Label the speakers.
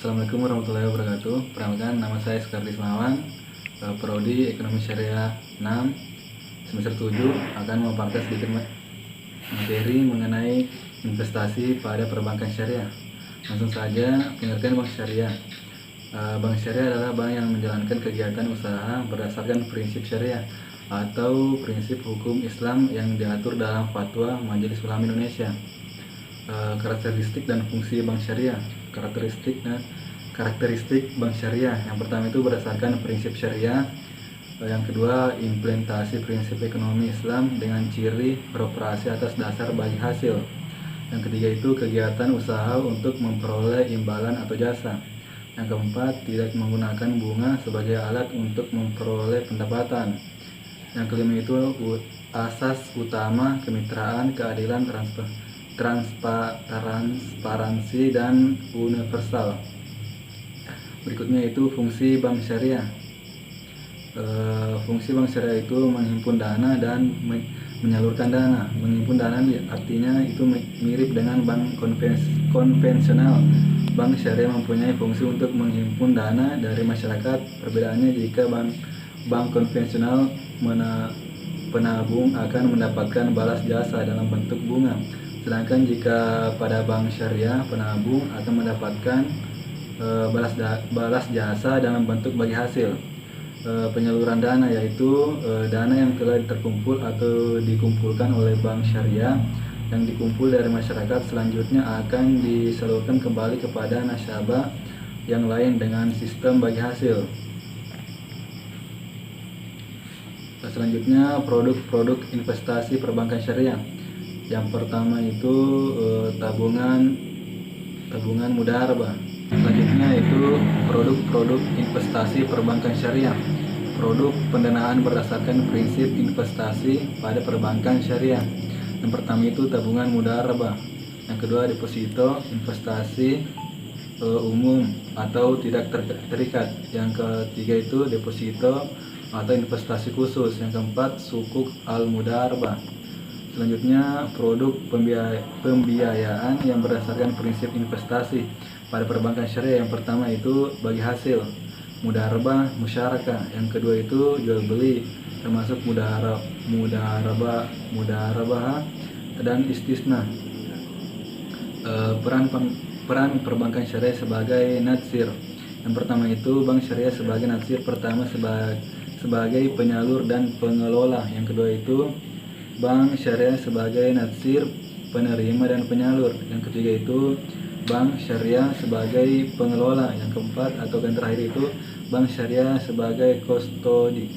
Speaker 1: Assalamualaikum warahmatullahi wabarakatuh. Perkenalkan, nama saya Sekar Dismawan, Prodi Ekonomi Syariah 6, semester 7, akan memaparkan sedikit materi mengenai investasi pada perbankan syariah. Langsung saja, pengertian bank syariah. Bank syariah adalah bank yang menjalankan kegiatan usaha berdasarkan prinsip syariah atau prinsip hukum Islam yang diatur dalam Fatwa Majelis Ulama Indonesia. Karakteristik dan fungsi bank syariah. Karakteristik bank syariah yang pertama itu berdasarkan prinsip syariah, yang kedua implementasi prinsip ekonomi Islam dengan ciri beroperasi atas dasar bagi hasil, yang ketiga itu kegiatan usaha untuk memperoleh imbalan atau jasa, yang keempat tidak menggunakan bunga sebagai alat untuk memperoleh pendapatan, yang kelima itu asas utama kemitraan, keadilan, transparansi dan universal. Berikutnya itu fungsi bank syariah. Fungsi bank syariah itu menghimpun dana dan menyalurkan dana. Menghimpun dana artinya itu mirip dengan bank konvensional. Bank syariah mempunyai fungsi untuk menghimpun dana dari masyarakat. Perbedaannya jika bank konvensional penabung akan mendapatkan balas jasa dalam bentuk bunga. Sedangkan jika pada bank syariah, penabung akan mendapatkan balas jasa dalam bentuk bagi hasil. Penyaluran dana yaitu dana yang telah terkumpul atau dikumpulkan oleh bank syariah yang dikumpul dari masyarakat selanjutnya akan disalurkan kembali kepada nasabah yang lain dengan sistem bagi hasil. Selanjutnya produk-produk investasi perbankan syariah. Yang pertama itu tabungan mudharabah. Selanjutnya itu produk-produk investasi perbankan syariah. Produk pendanaan berdasarkan prinsip investasi pada perbankan syariah. Yang pertama itu tabungan mudharabah. Yang kedua deposito investasi umum atau tidak terikat. Yang ketiga itu deposito atau investasi khusus. Yang keempat sukuk al-mudharabah. Selanjutnya produk pembiayaan yang berdasarkan prinsip investasi pada perbankan syariah. Yang pertama itu bagi hasil, mudharabah musyarakah. Yang kedua itu jual beli, termasuk mudharabah dan istisna. Peran perbankan syariah sebagai nadsir. Yang pertama itu bank syariah sebagai nadsir pertama sebagai penyalur dan pengelola. Yang kedua itu bank syariah sebagai nadsir penerima dan penyalur. Yang ketiga itu bank syariah sebagai pengelola. Yang keempat atau yang terakhir itu bank syariah sebagai kustodi.